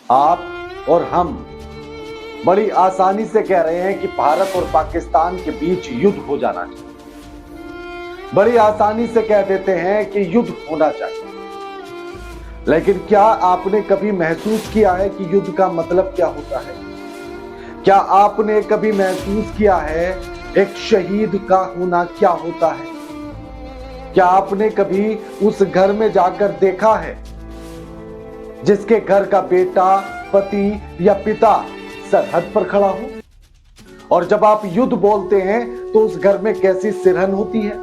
आप और हम बड़ी आसानी से कह रहे हैं कि भारत और पाकिस्तान के बीच युद्ध हो जाना चाहिए। बड़ी आसानी से कह देते हैं कि युद्ध होना चाहिए। लेकिन क्या आपने कभी महसूस किया है कि युद्ध का मतलब क्या होता है? क्या आपने कभी महसूस किया है एक शहीद का होना क्या होता है? क्या आपने कभी उस घर में जाकर देखा है जिसके घर का बेटा, पति या पिता सरहद पर खड़ा हो? और जब आप युद्ध बोलते हैं तो उस घर में कैसी सिरहन होती है?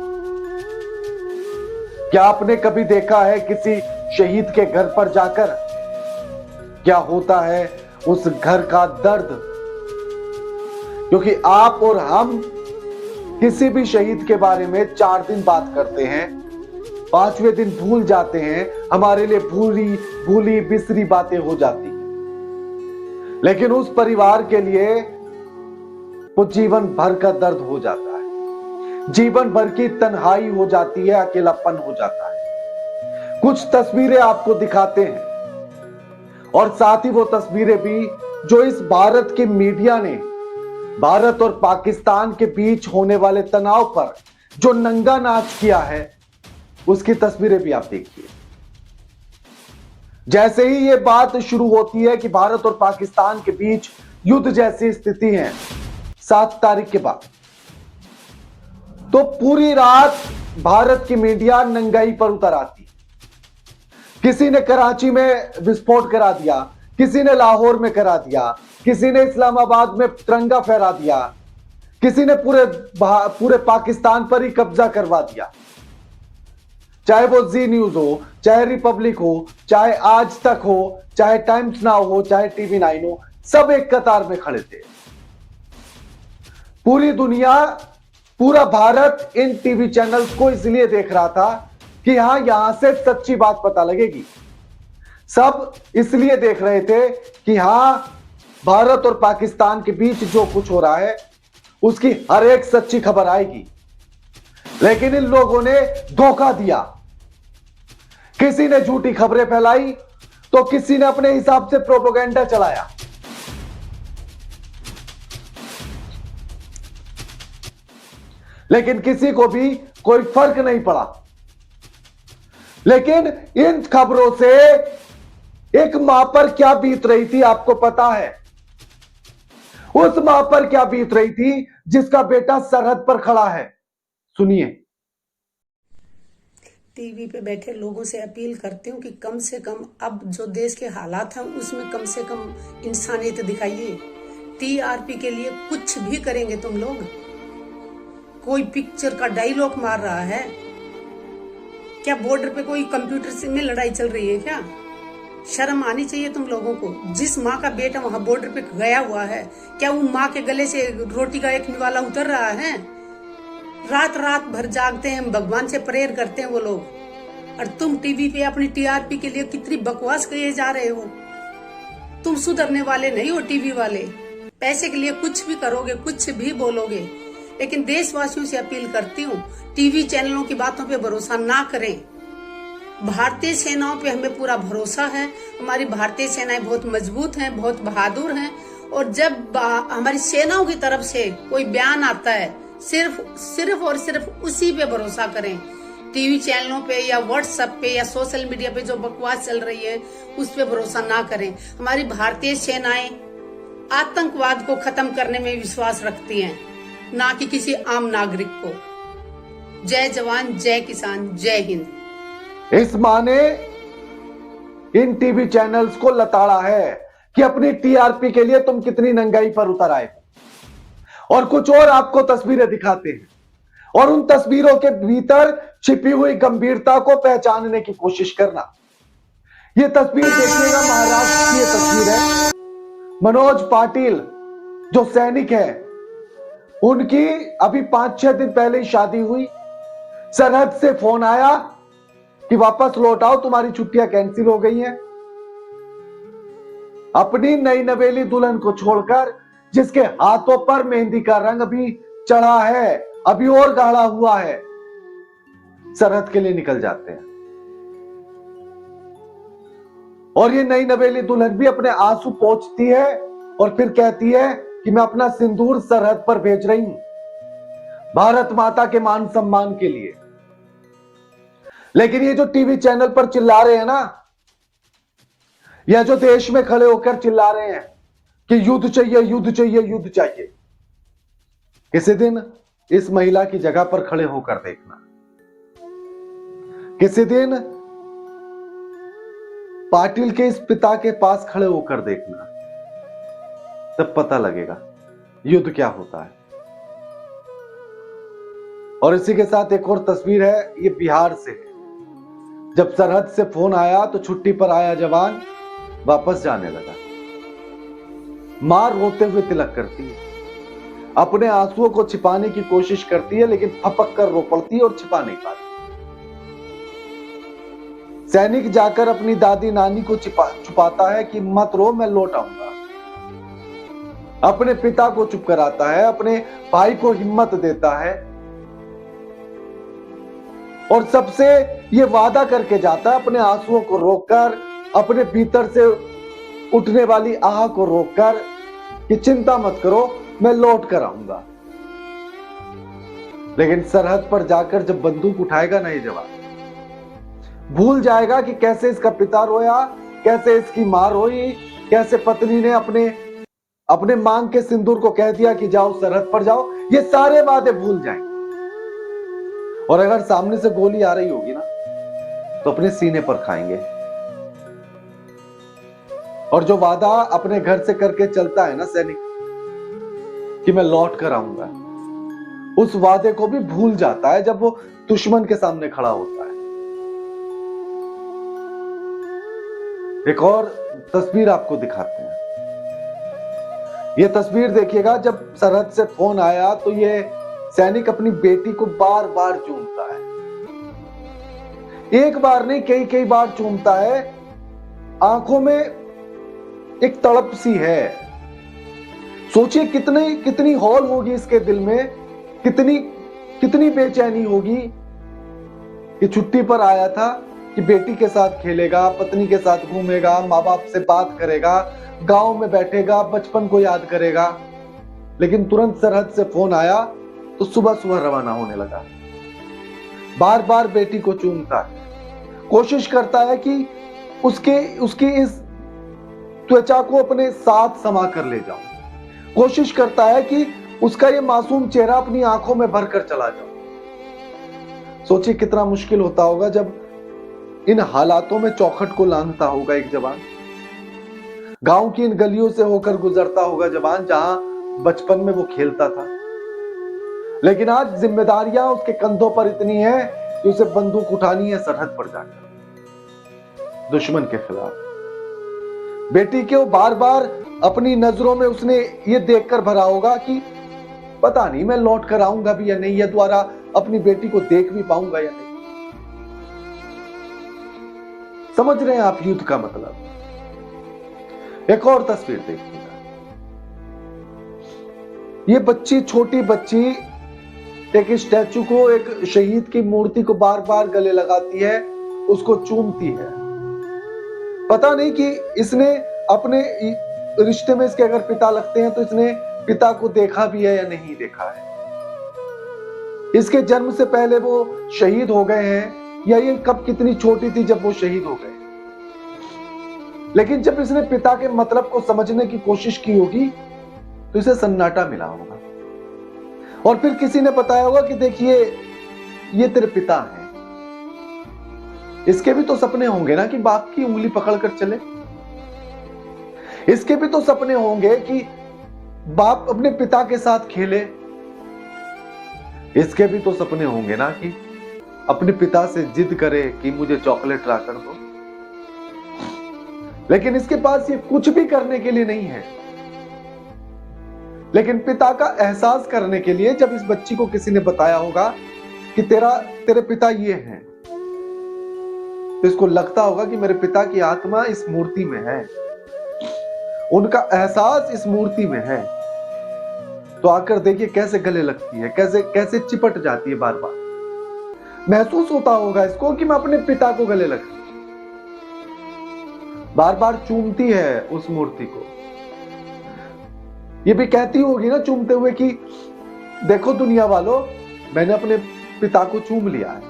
क्या आपने कभी देखा है किसी शहीद के घर पर जाकर क्या होता है उस घर का दर्द? क्योंकि आप और हम किसी भी शहीद के बारे में 4 दिन बात करते हैं, 5वें दिन भूल जाते हैं, हमारे लिए भूली बिसरी बातें हो जाती हैं। लेकिन उस परिवार के लिए वो जीवन भर का दर्द हो जाता है, जीवन भर की तन्हाई हो जाती है, अकेलापन हो जाता है। कुछ तस्वीरें आपको दिखाते हैं और साथ ही वो तस्वीरें भी जो इस भारत की मीडिया ने भारत और पाकिस्तान के बीच होने वाले तनाव पर जो नंगा नाच किया है, उसकी तस्वीरें भी आप देखिए। जैसे ही यह बात शुरू होती है कि भारत और पाकिस्तान के बीच युद्ध जैसी स्थिति है 7 तारीख के बाद, तो पूरी रात भारत की मीडिया नंगाई पर उतर आती। किसी ने कराची में विस्फोट करा दिया, किसी ने लाहौर में करा दिया, किसी ने इस्लामाबाद में तिरंगा फहरा दिया, किसी ने पूरे पाकिस्तान पर ही कब्जा करवा दिया। चाहे वो जी न्यूज हो, चाहे रिपब्लिक हो, चाहे आज तक हो, चाहे टाइम्स नाउ हो, चाहे टीवी 9 हो, सब एक कतार में खड़े थे। पूरी दुनिया, पूरा भारत इन टीवी चैनल्स को इसलिए देख रहा था कि यहां से सच्ची बात पता लगेगी। सब इसलिए देख रहे थे कि भारत और पाकिस्तान के बीच जो कुछ हो रहा है उसकी हर एक सच्ची खबर आएगी। लेकिन इन लोगों ने धोखा दिया। किसी ने झूठी खबरें फैलाई तो किसी ने अपने हिसाब से प्रोपेगेंडा चलाया। लेकिन किसी को भी कोई फर्क नहीं पड़ा। लेकिन इन खबरों से एक मां पर क्या बीत रही थी आपको पता है? उस मां पर क्या बीत रही थी जिसका बेटा सरहद पर खड़ा है? सुनिए। टीवी पे बैठे लोगों से अपील करती हूँ कि कम से कम अब जो देश के हालात हैं उसमें कम से कम इंसानियत दिखाइए। टीआरपी के लिए कुछ भी करेंगे तुम लोग। कोई पिक्चर का डायलॉग मार रहा है क्या? बॉर्डर पे कोई कंप्यूटर से में लड़ाई चल रही है क्या? शर्म आनी चाहिए तुम लोगों को। जिस माँ का बेटा वहां बॉर्डर पे गया हुआ है, क्या वो माँ के गले से रोटी का एक निवाला उतर रहा है? रात रात भर जागते हैं, भगवान से प्रेयर करते हैं वो लोग, और तुम टीवी पे अपनी टीआरपी के लिए कितनी बकवास किए जा रहे हो। तुम सुधरने वाले नहीं हो टीवी वाले। पैसे के लिए कुछ भी करोगे, कुछ भी बोलोगे। लेकिन देशवासियों से अपील करती हूँ, टीवी चैनलों की बातों पे भरोसा ना करें। भारतीय सेनाओं पे हमें पूरा भरोसा है। हमारी भारतीय सेनाएं बहुत मजबूत हैं, बहुत बहादुर हैं। और जब हमारी सेनाओं की तरफ से कोई बयान आता है, सिर्फ और सिर्फ उसी पे भरोसा करें। टीवी चैनलों पे या व्हाट्सएप पे या सोशल मीडिया पे जो बकवास चल रही है उस पे भरोसा ना करें। हमारी भारतीय सेनाएं आतंकवाद को खत्म करने में विश्वास रखती हैं, ना कि किसी आम नागरिक को। जय जवान, जय किसान, जय हिंद। इस माँ ने इन टीवी चैनल्स को लताड़ा है कि अपनी टीआरपी के लिए तुम कितनी नंगाई पर उतर आए, और कुछ और आपको तस्वीरें दिखाते हैं और उन तस्वीरों के भीतर छिपी हुई गंभीरता को पहचानने की कोशिश करना। यह तस्वीर देखिएगा, महाराष्ट्र की यह तस्वीर है। मनोज पाटिल जो सैनिक है, उनकी अभी 5-6 दिन पहले ही शादी हुई। सरहद से फोन आया कि वापस लौट आओ, तुम्हारी छुट्टियां कैंसिल हो गई हैं। अपनी नई नवेली दुल्हन को छोड़कर, जिसके हाथों पर मेहंदी का रंग अभी चढ़ा है, अभी और गाढ़ा हुआ है, सरहद के लिए निकल जाते हैं। और ये नई नवेली दुल्हन भी अपने आंसू पोंछती है और फिर कहती है कि मैं अपना सिंदूर सरहद पर भेज रही हूं, भारत माता के मान सम्मान के लिए। लेकिन ये जो टीवी चैनल पर चिल्ला रहे हैं ना, या जो देश में खड़े होकर चिल्ला रहे हैं कि युद्ध चाहिए, युद्ध चाहिए, युद्ध चाहिए, किसी दिन इस महिला की जगह पर खड़े होकर देखना, किसी दिन पाटिल के इस पिता के पास खड़े होकर देखना, तब पता लगेगा युद्ध क्या होता है। और इसी के साथ एक और तस्वीर है, ये बिहार से है। जब सरहद से फोन आया तो छुट्टी पर आया जवान वापस जाने लगा। मां रोते हुए तिलक करती है, अपने आंसुओं को छिपाने की कोशिश करती है, लेकिन फपक कर रो पड़ती है और छिपा नहीं पाती। सैनिक जाकर अपनी दादी नानी को छुपाता है कि मत रो, मैं लौट आऊंगा। अपने पिता को चुप कराता है, अपने भाई को हिम्मत देता है और सबसे ये वादा करके जाता है, अपने आंसुओं को रोककर, अपने भीतर से उठने वाली आह को रोककर, कि चिंता मत करो, मैं लौट कर आऊंगा। लेकिन सरहद पर जाकर जब बंदूक उठाएगा ना ये जवान, भूल जाएगा कि कैसे इसका पिता रोया, कैसे इसकी मां रोई, कैसे पत्नी ने अपने मांग के सिंदूर को कह दिया कि जाओ सरहद पर जाओ। ये सारे वादे भूल जाएंगे। और अगर सामने से गोली आ रही होगी ना, तो अपने सीने पर खाएंगे। और जो वादा अपने घर से करके चलता है ना सैनिक, कि मैं लौट कर आऊंगा, उस वादे को भी भूल जाता है जब वो दुश्मन के सामने खड़ा होता है। एक और तस्वीर आपको दिखाते हैं। ये तस्वीर देखिएगा, जब सरहद से फोन आया तो ये सैनिक अपनी बेटी को बार बार चूमता है। एक बार नहीं, कई कई बार चूमता है। आंखों में एक तड़प सी है। सोचिए कितनी हौल होगी इसके दिल में, कितनी बेचैनी होगी कि छुट्टी पर आया था कि बेटी के साथ खेलेगा, पत्नी के साथ घूमेगा, माँ बाप से बात करेगा, गांव में बैठेगा, बचपन को याद करेगा। लेकिन तुरंत सरहद से फोन आया तो सुबह सुबह रवाना होने लगा। बार बार बेटी को चूमता है, कोशिश करता है कि उसकी इस त्वचा को अपने साथ समा कर ले जाऊं, कोशिश करता है कि उसका ये मासूम चेहरा अपनी आंखों में भरकर चला जाऊं। सोचिए कितना मुश्किल होता होगा जब इन हालातों में चौखट को लांघता होगा एक जवान। गांव की इन गलियों से होकर गुजरता होगा जवान, जहां बचपन में वो खेलता था। लेकिन आज जिम्मेदारियां उसके कंधों पर इतनी है कि उसे बंदूक उठानी है सरहद पर जाकर दुश्मन के खिलाफ। बेटी को बार बार अपनी नजरों में उसने ये देखकर भरा होगा कि पता नहीं मैं लौट कर आऊंगा भी या नहीं, या द्वारा अपनी बेटी को देख भी पाऊंगा या नहीं। समझ रहे हैं आप युद्ध का मतलब। एक और तस्वीर देखिएगा। ये बच्ची, छोटी बच्ची, एक स्टैचू को, एक शहीद की मूर्ति को बार बार गले लगाती है, उसको चूमती है। पता नहीं कि इसने अपने रिश्ते में इसके अगर पिता लगते हैं तो इसने पिता को देखा भी है या नहीं देखा है। इसके जन्म से पहले वो शहीद हो गए हैं, या ये कब कितनी छोटी थी जब वो शहीद हो गए। लेकिन जब इसने पिता के मतलब को समझने की कोशिश की होगी तो इसे सन्नाटा मिला होगा। और फिर किसी ने बताया होगा कि देखिए ये तेरे पिता हैं। इसके भी तो सपने होंगे ना कि बाप की उंगली पकड़कर चले। इसके भी तो सपने होंगे कि बाप अपने पिता के साथ खेले। इसके भी तो सपने होंगे ना कि अपने पिता से जिद करे कि मुझे चॉकलेट ला कर दो। लेकिन इसके पास ये कुछ भी करने के लिए नहीं है। लेकिन पिता का एहसास करने के लिए जब इस बच्ची को किसी ने बताया होगा कि तेरे पिता ये हैं, तो इसको लगता होगा कि मेरे पिता की आत्मा इस मूर्ति में है, उनका एहसास इस मूर्ति में है। तो आकर देखिए कैसे गले लगती है, कैसे चिपट जाती है बार बार। महसूस होता होगा इसको कि मैं अपने पिता को गले लग। बार बार चूमती है उस मूर्ति को। ये भी कहती होगी ना चूमते हुए कि देखो दुनिया वालों, मैंने अपने पिता को चूम लिया है,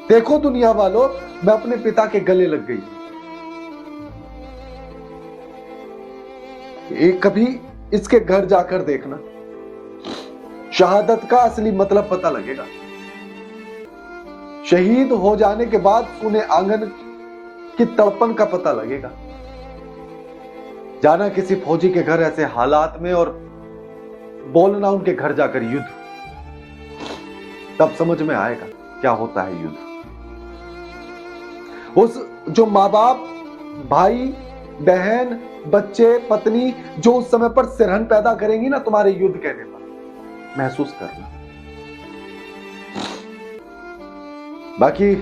देखो दुनिया वालों, मैं अपने पिता के गले लग गई। एक कभी इसके घर जाकर देखना, शहादत का असली मतलब पता लगेगा। शहीद हो जाने के बाद सुने आंगन की तड़पन का पता लगेगा। जाना किसी फौजी के घर ऐसे हालात में और बोलना उनके घर जाकर युद्ध, तब समझ में आएगा क्या होता है युद्ध। उस जो माँ बाप, भाई बहन, बच्चे, पत्नी जो उस समय पर सिरहन पैदा करेंगी ना तुम्हारे युद्ध कहने पर, महसूस करना। बाकी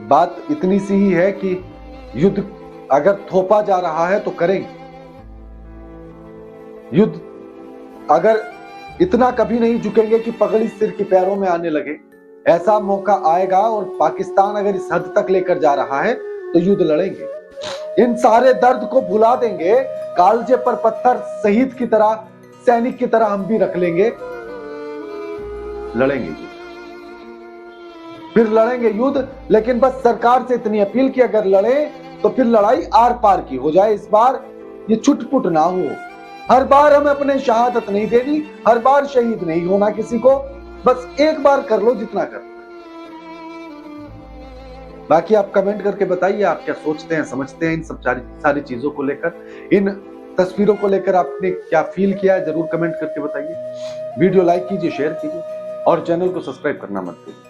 बात इतनी सी ही है कि युद्ध अगर थोपा जा रहा है तो करेंगे। युद्ध अगर इतना कभी नहीं झुकेंगे कि पगड़ी सिर के पैरों में आने लगे। ऐसा मौका आएगा और पाकिस्तान अगर इस हद तक लेकर जा रहा है तो युद्ध लड़ेंगे। इन सारे दर्द को भुला देंगे, कालजे पर पत्थर शहीद की तरह, सैनिक की तरह हम भी रख लेंगे, लड़ेंगे युद्ध, फिर लड़ेंगे युद्ध। लेकिन बस सरकार से इतनी अपील की अगर लड़े तो फिर लड़ाई आर पार की हो जाए। इस बार ये छुटपुट ना हो। हर बार हमें अपने शहादत नहीं देनी, हर बार शहीद नहीं होना किसी को, बस एक बार कर लो जितना कर। बाकी आप कमेंट करके बताइए आप क्या सोचते हैं, समझते हैं इन सब सारी चीजों को लेकर, इन तस्वीरों को लेकर आपने क्या फील किया है, जरूर कमेंट करके बताइए। वीडियो लाइक कीजिए, शेयर कीजिए और चैनल को सब्सक्राइब करना मत भूलिए।